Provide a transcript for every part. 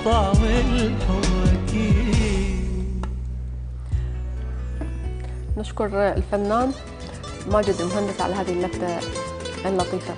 طعم الحب أكيد. نشكر الفنان ماجد المهندس على هذه اللفتة اللطيفة.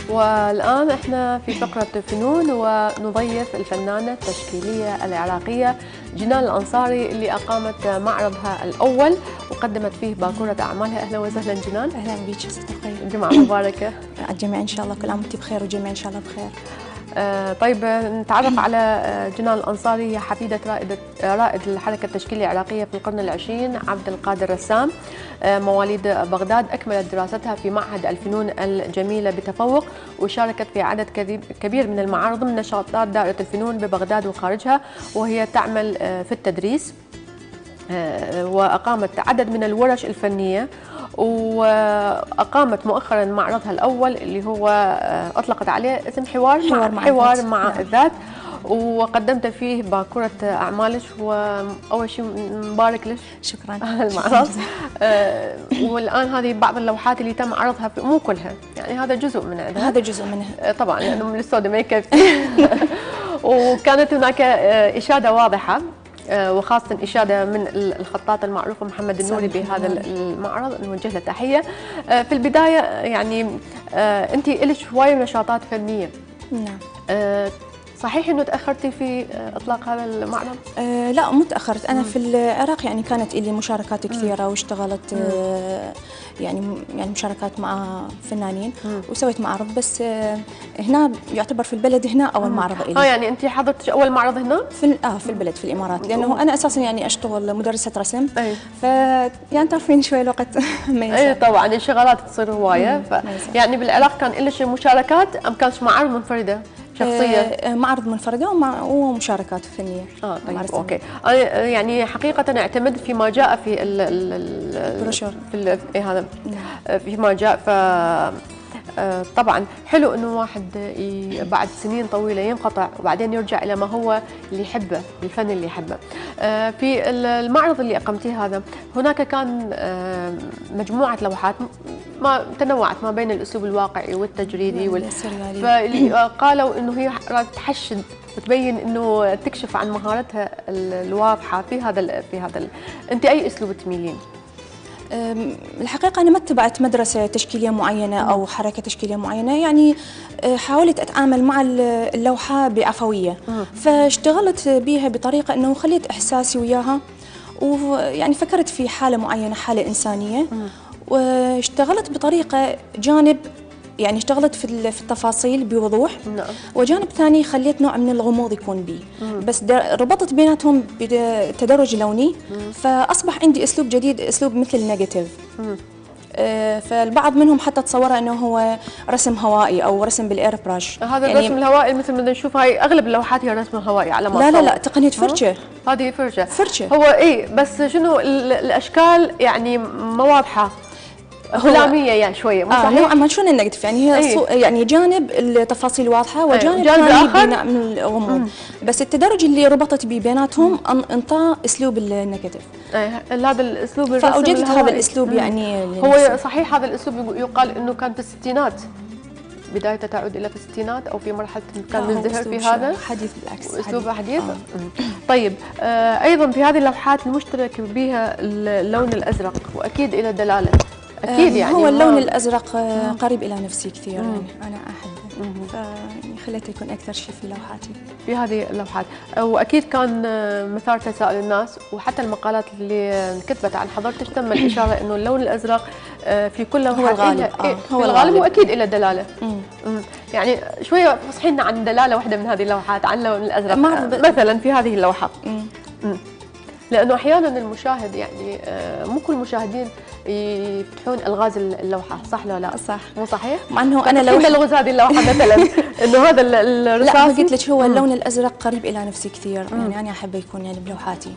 والآن احنا في فقرة فنون، ونضيف الفنانة التشكيلية العراقية جنان الأنصاري اللي أقامت معرضها الأول وقدمت فيه باكورة أعمالها. أهلا وسهلا جنان. أهلا بك ست الخير. جمعة مباركة. الجميع إن شاء الله، كل عام وأنت بخير والجميع إن شاء الله بخير. طيب نتعرف على جنان الأنصاري. هي حفيدة رائد الحركة التشكيلية العراقية في القرن العشرين عبد القادر رسام، مواليد بغداد. أكملت دراستها في معهد الفنون الجميلة بتفوق، وشاركت في عدد كبير من المعارض من نشاطات دائرة الفنون ببغداد وخارجها، وهي تعمل في التدريس، وأقامت عدد من الورش الفنية. وأقامت مؤخرا معرضها الأول اللي هو أطلقت عليه اسم حوار مع الذات، وقدمت فيه باكورة أعمالك. وأول شيء مبارك لك. شكرا. المعرض. والآن هذه بعض اللوحات اللي تم عرضها مو كلها، يعني هذا جزء من عندها. هذا جزء منها طبعا لأنه من السوداء ما يكفي. وكانت هناك إشادة واضحة، وخاصة إشادة من الخطاط المعروف محمد النوري بهذا المعرض، نوجه له تحية. في البداية يعني أنت إلك هواية نشاطات فنية. نعم. صحيح انه تاخرتي في اطلاق هذا المعرض؟ لا مو تاخرت، انا في العراق يعني كانت لي مشاركات كثيره واشتغلت يعني مشاركات مع فنانين وسويت معرض، بس هنا يعتبر في البلد هنا اول معرض لي. يعني انت حضرتي اول معرض هنا؟ في البلد في الامارات، لانه انا اساسا يعني اشتغل مدرسه رسم. ف يعني تعرفين شوي الوقت ما يسع. اي طبعا الشغلات تصير هوايه. يعني بالعراق كان لك مشاركات ام كانت معارض منفرده؟ شخصية؟ معرض منفردة ومشاركات فنية. طيب اوكي. يعني حقيقة اعتمد فيما جاء في البروشور في هذا فيما جاء. ف طبعا حلو انه واحد بعد سنين طويله ينقطع وبعدين يرجع الى ما هو اللي يحبه، الفن اللي يحبه. في المعرض اللي اقمتيه هذا هناك كان مجموعه لوحات ما تنوعت ما بين الاسلوب الواقعي والتجريدي فقالوا انه هي تحشد وتبين انه تكشف عن مهارتها الواضحه في هذا انت اي اسلوب تميلين؟ الحقيقة أنا ما اتبعت مدرسة تشكيلية معينة أو حركة تشكيلية معينة، يعني حاولت أتعامل مع اللوحة بعفوية، فاشتغلت بها بطريقة أنه خليت إحساسي وياها، ويعني فكرت في حالة معينة، حالة إنسانية، واشتغلت بطريقة جانب يعني اشتغلت في التفاصيل بوضوح. نعم. وجانب ثاني خليت نوع من الغموض يكون بي. بس ربطت بيناتهم بتدرج لوني. فأصبح عندي أسلوب جديد، أسلوب مثل النيجاتيف. فالبعض منهم حتى تصورها أنه هو رسم هوائي أو رسم بالإير براش. هذا يعني الرسم الهوائي مثل ما نشوف هاي أغلب اللوحات هي رسم هوائي على ما لا تقنية فرشة. هذه فرشة هو بس شنو الأشكال يعني ما واضحة، هلامية يعني شوية. نوعا ما شلون النيجاتيف يعني هي يعني جانب التفاصيل واضحة وجانب ثاني بنوع من الغموض. بس التدرج اللي ربطت به بيناتهم انطى اسلوب النيجاتيف. هذا الاسلوب الرسم فاوجدت هذا الاسلوب يعني هو صحيح هذا الاسلوب يقال انه كان في الستينات، بدايته تعود الى في الستينات او في مرحله كان مزدهر في هذا. حديث بالعكس، اسلوب حديث. طيب ايضا في هذه اللوحات المشترك بها اللون الازرق، واكيد الى دلاله اكيد يعني هو اللون الازرق قريب الى نفسي كثير. يعني انا احبه فخليته يكون اكثر شيء في لوحاتي، في هذه اللوحات. واكيد كان مثار تساؤل الناس، وحتى المقالات اللي كتبت عن حضرتك تم الاشاره انه اللون الازرق في كل لوحه هو الغالب. هو الغالب واكيد الى دلاله. يعني شويه فصحي لنا عن دلاله واحده من هذه اللوحات عن اللون الازرق مثلا في هذه اللوحه. لانه احيانا المشاهد يعني مو كل المشاهدين يفتحون الغاز اللوحه، صح ولا لا؟ صح. مو صحيح؟ مع انه انا لو الغاز هذه اللوحه مثلا انه هذا الرصاصي. لا قلت لك هو اللون الازرق قريب الى نفسي كثير. يعني انا احبه يكون يعني بلوحاتي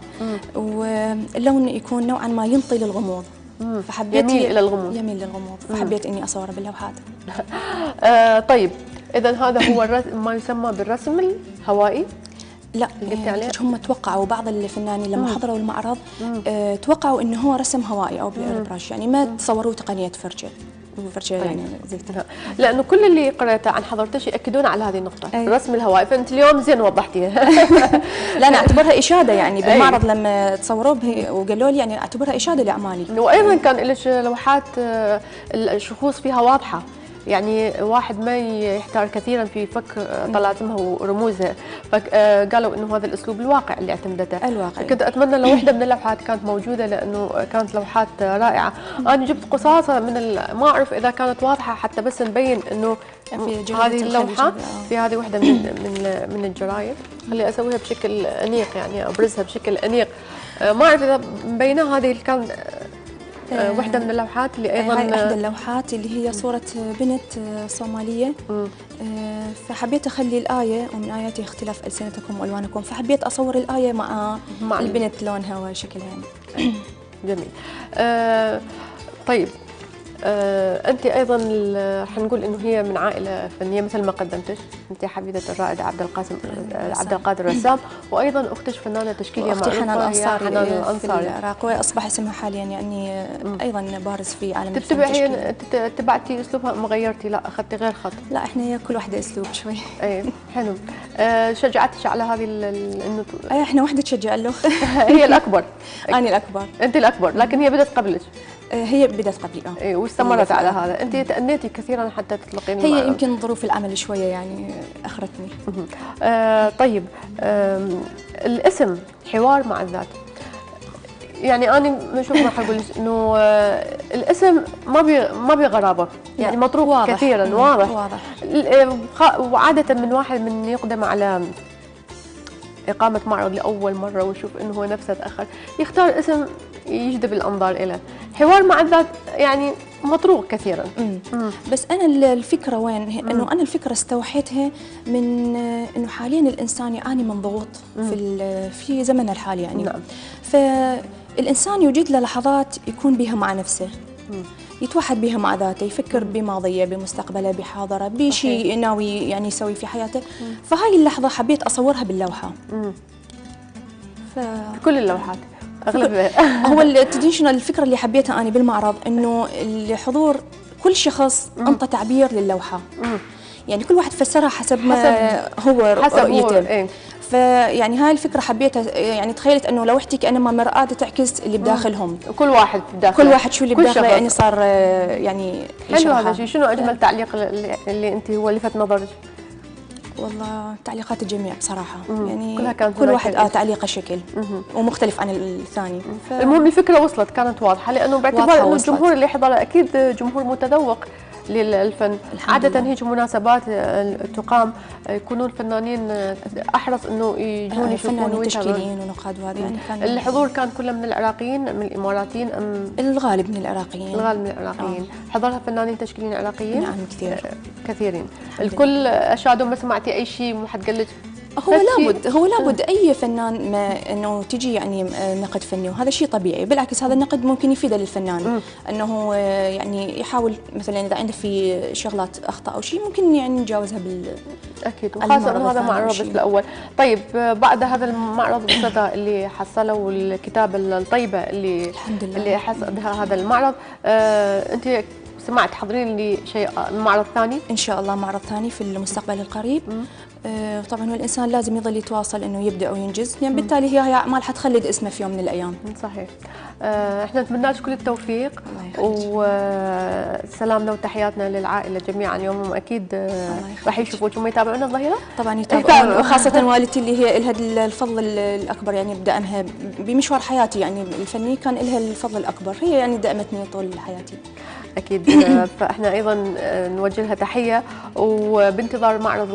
واللون يكون نوعا ما ينطي للغموض. فحبيت يميل الى الغموض. يميل للغموض. فحبيت اني اصوره باللوحات. طيب اذا هذا هو ما يسمى بالرسم الهوائي. لا اللي قلتي عليه؟ هم توقعوا بعض الفنانين لما حضروا المعرض توقعوا انه هو رسم هوائي او بالبراش، يعني ما تصوروا تقنيه فرجه يعني زيتها. لانه كل اللي قرأته عن حضرتك ياكدون على هذه النقطه، أي. رسم الهواء، فانت اليوم زين وضحتيها. لا انا اعتبرها اشاده يعني بالمعرض لما تصوروه وقالوا لي يعني اعتبرها اشاده لاعمالي. وايضا كان لك لوحات الشخوص فيها واضحه، يعني واحد ما يحتار كثيرا في فك طلاسمها ورموزها، فقالوا انه هذا الاسلوب الواقع اللي اعتمدته. الواقع. كنت اتمنى لو وحده من اللوحات كانت موجوده، لانه كانت لوحات رائعه. انا جبت قصاصه من ما اعرف اذا كانت واضحه حتى بس نبين انه هذه اللوحه في هذه وحده من الجرايد. خلي اسويها بشكل انيق، يعني ابرزها بشكل انيق. ما اعرف اذا مبينه. هذه اللي كان واحدة من اللوحات اللي أيضا هاي إحدى اللوحات اللي هي صورة بنت صومالية. فحبيت أخلي الآية ومن آياتي اختلاف ألسنتكم وألوانكم، فحبيت أصور الآية مع البنت لونها وشكلها يعني. جميل. طيب أنت أيضا حنقول إنه هي من عائلة فنية مثل ما قدمتش، أنت حفيدة الرائد عبد القادر الرسام، وأيضا أختك فنانة تشكيلية معروفة حنان الأنصاري في العراق، وأصبح اسمها حاليا يعني أيضا بارز في عالم الفن. تبعتي أسلوبها أم غيرتي؟ لا أخذتي غير خط؟ لا إحنا كل واحدة أسلوب شوي. أي حلو. شجعتك على هذه إنه إحنا وحدة تشجع له. هي الأكبر. أنا الأكبر. أنت الأكبر، لكن هي بدأت قبلك. هي بدأت قبلي اي واستمرت على هذا. انت تأنيتي كثيرا حتى تطلقين هي يمكن ظروف العمل شويه يعني اخرتني. طيب الاسم حوار مع الذات، يعني انا بشوف ما حقول انه الاسم ما بي غرابه، يعني مطروق واضح. كثيرا واضح. وعاده من واحد من يقدم على إقامة معرض لأول مرة ويشوف إنه هو نفسه تأخر، يختار اسم يجذب الأنظار إليه. حوار مع الذات يعني مطروق كثيرا. بس أنا الفكرة وين؟ إنه أنا الفكرة استوحيتها من إنه حاليا الإنسان يعاني من ضغوط في زمننا الحالي يعني. نعم. فالإنسان يوجد له لحظات يكون بها مع نفسه. يتوحد بها مع ذاته، يفكر بماضيه بمستقبله بحاضره بشيء ناوي يعني يسوي في حياته. فهاي اللحظه حبيت اصورها باللوحه. في كل اللوحات اغلبها. هو تدرين شنو الفكره اللي حبيتها انا بالمعرض؟ انه الحضور كل شخص انطى تعبير للوحه. يعني كل واحد فسرها حسب ما هو رؤيته. فيعني هاي الفكره حبيتها، يعني تخيلت انه لوحتي كانما مرآة تعكس اللي بداخلهم. كل واحد بداخله، كل واحد شو اللي بداخله يعني صار يعني حلو هذا الشيء. شنو اجمل تعليق اللي انت هو لفت نظرك؟ والله تعليقات الجميع بصراحه، يعني كل واحد تعليقه شكل ومختلف عن الثاني. المهم الفكره وصلت، كانت واضحه، لانه باعتبار انه الجمهور اللي حضر اكيد جمهور متذوق للفن. عادة هيك مناسبات تقام يكونون الفنانين احرص انه يجون يشوفون تشكيليين ونقاد، وهذا يعني كان الحضور كان كله من العراقيين من الاماراتيين ام الغالب من العراقيين؟ الغالب من العراقيين. حضرها فنانين تشكيليين عراقيين؟ نعم كثيرين. الكل اشادوا. ما سمعتي اي شيء ما حد قال لك؟ هو لابد اي فنان ما انه تجي يعني نقد فني، وهذا شيء طبيعي. بالعكس هذا النقد ممكن يفيده للفنان، انه يعني يحاول مثلا اذا عنده في شغلات اخطاء او شيء ممكن يعني نجاوزها اكيد، وخاصه انه هذا معرض بس الاول. طيب بعد هذا المعرض بالصدى اللي حصلوا الكتابه الطيبه اللي الحمد لله اللي حصدها هذا المعرض، انت سمعت تحضرين لي شيء معرض ثاني؟ ان شاء الله معرض ثاني في المستقبل القريب. طبعا الانسان لازم يظل يتواصل انه يبدع وينجز، يعني بالتالي هي اعمال حتخلد اسمه في يوم من الايام. صحيح. احنا نتمنى لك كل التوفيق وسلامنا وتحياتنا للعائله جميعا. يومهم اكيد راح يشوفوك. هم يتابعونا الظهيره؟ طبعا يتابعون، وخاصه والدتي اللي هي لها الفضل الاكبر يعني بدعمها بمشوار حياتي يعني الفني، كان لها الفضل الاكبر. هي يعني دعمتني طول حياتي اكيد. فاحنا ايضا نوجه لها تحيه وبانتظار معرض